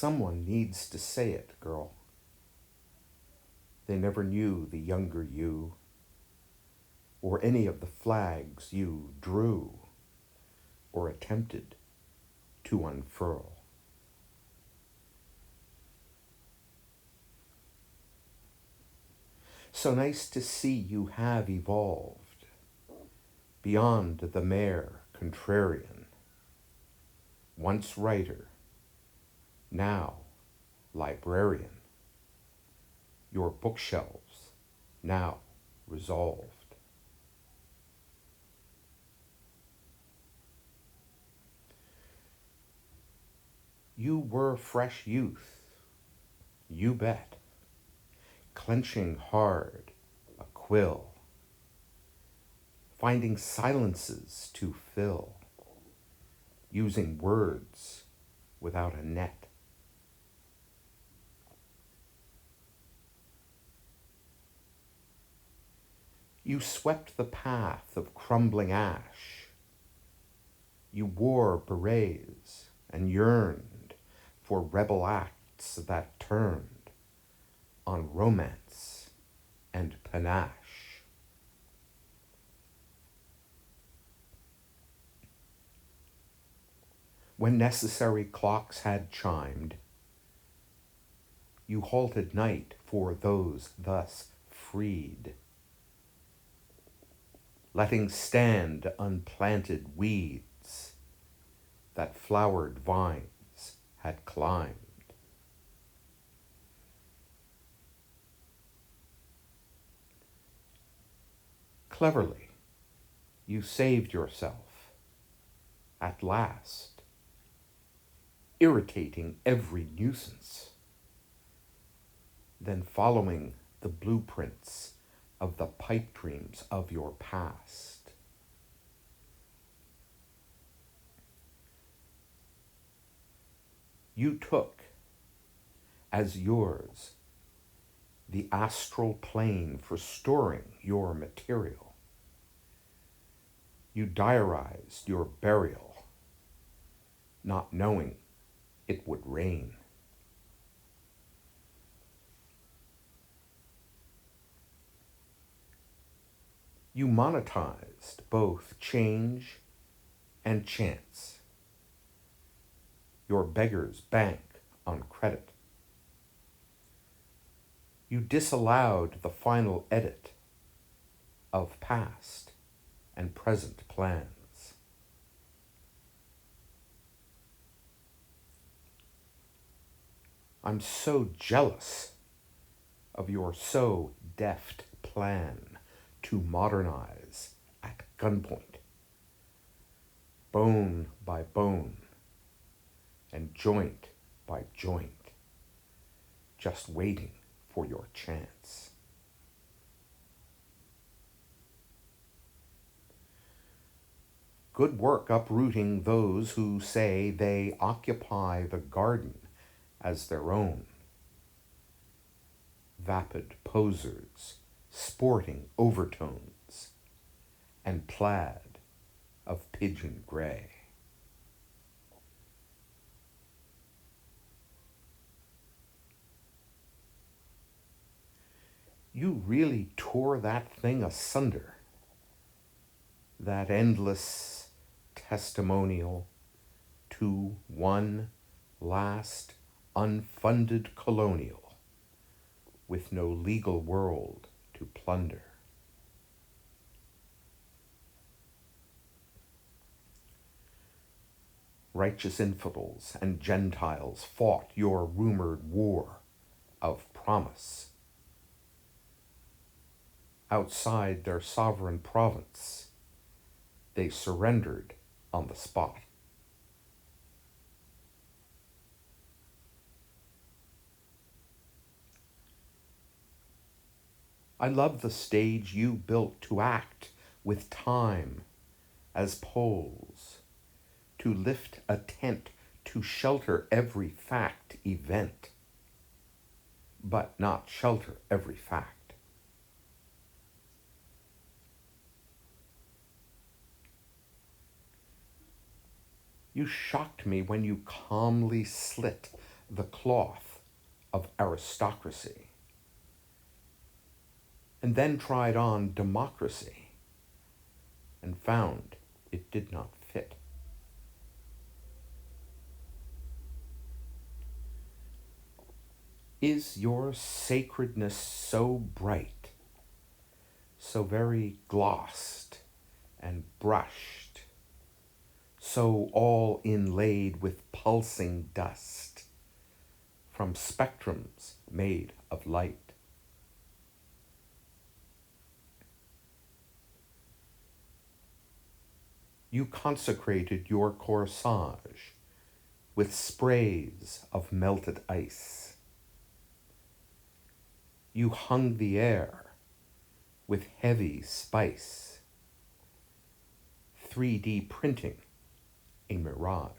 Someone needs to say it, girl. They never knew the younger you, or any of the flags you drew or attempted to unfurl. So nice to see you have evolved beyond the mere contrarian, once writer, now librarian, your bookshelves now resolved. You were fresh youth, you bet, clenching hard a quill, finding silences to fill, using words without a net. You swept the path of crumbling ash. You wore berets and yearned for rebel acts that turned on romance and panache. When necessary clocks had chimed, you halted night for those thus freed, letting stand unplanted weeds that flowered vines had climbed. Cleverly, you saved yourself, at last, irritating every nuisance, then following the blueprints of the pipe dreams of your past. You took as yours the astral plane for storing your material. You diarized your burial, not knowing it would rain. You monetized both change and chance. Your beggars bank on credit. You disallowed the final edit of past and present plans. I'm so jealous of your so deft plan to modernize at gunpoint, bone by bone and joint by joint, just waiting for your chance. Good work uprooting those who say they occupy the garden as their own. Vapid posers sporting overtones and plaid of pigeon gray. You really tore that thing asunder, that endless testimonial to one last unfunded colonial with no legal world to plunder. Righteous infidels and Gentiles fought your rumored war of promise. Outside their sovereign province, they surrendered on the spot. I love the stage you built to act with time as poles, to lift a tent to shelter every fact event, but not shelter every fact. You shocked me when you calmly slit the cloth of aristocracy, and then tried on democracy and found it did not fit. Is your sacredness so bright, so very glossed and brushed, so all inlaid with pulsing dust from spectrums made of light? You consecrated your corsage with sprays of melted ice. You hung the air with heavy spice, 3D printing a mirage.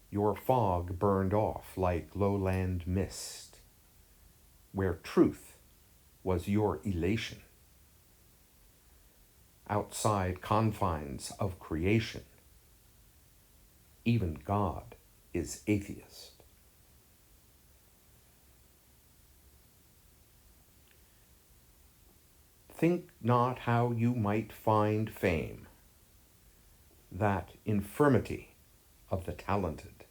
Your fog burned off like lowland mist, where truth was your elation. Outside confines of creation, even God is atheist. Think not how you might find fame, that infirmity of the talented.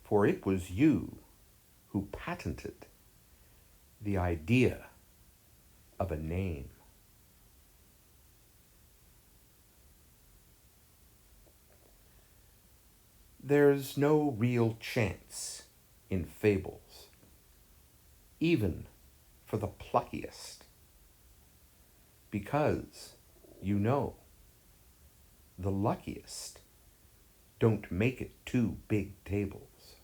For it was you who patented the idea of a name. There's no real chance in fables, even for the pluckiest, because, you know, the luckiest don't make it to big tables.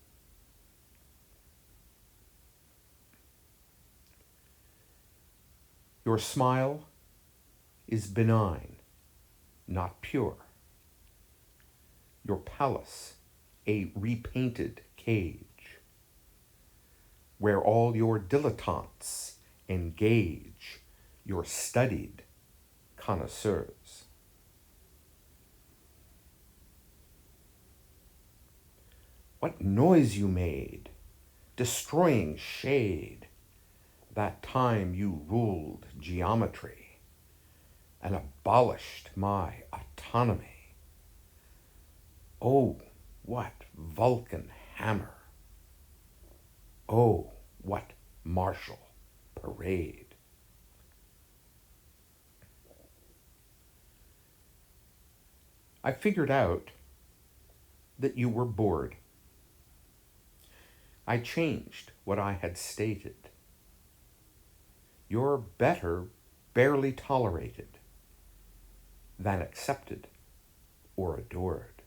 Your smile is benign, not pure. Your palace a repainted cage, where all your dilettantes engage your studied connoisseurs. What noise you made, destroying shade, that time you ruled geometry and abolished my autonomy. Oh, what Vulcan hammer! Oh, what martial parade! I figured out that you were bored. I changed what I had stated. You're better barely tolerated than accepted or adored.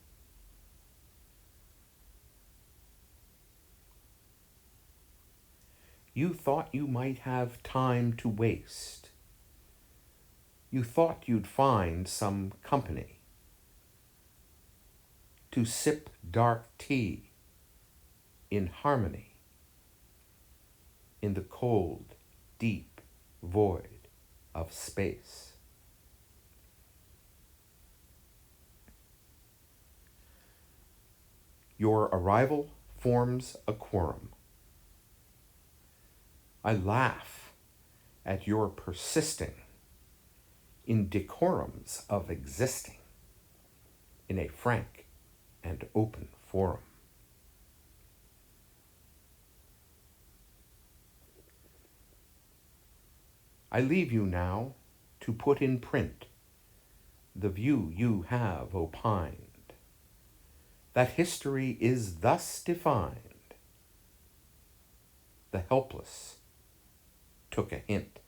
You thought you might have time to waste. You thought you'd find some company to sip dark tea in harmony in the cold, deep void of space. Your arrival forms a quorum. I laugh at your persisting in decorums of existing in a frank and open forum. I leave you now to put in print the view you have opined, that history is thus defined. The helpless took a hint.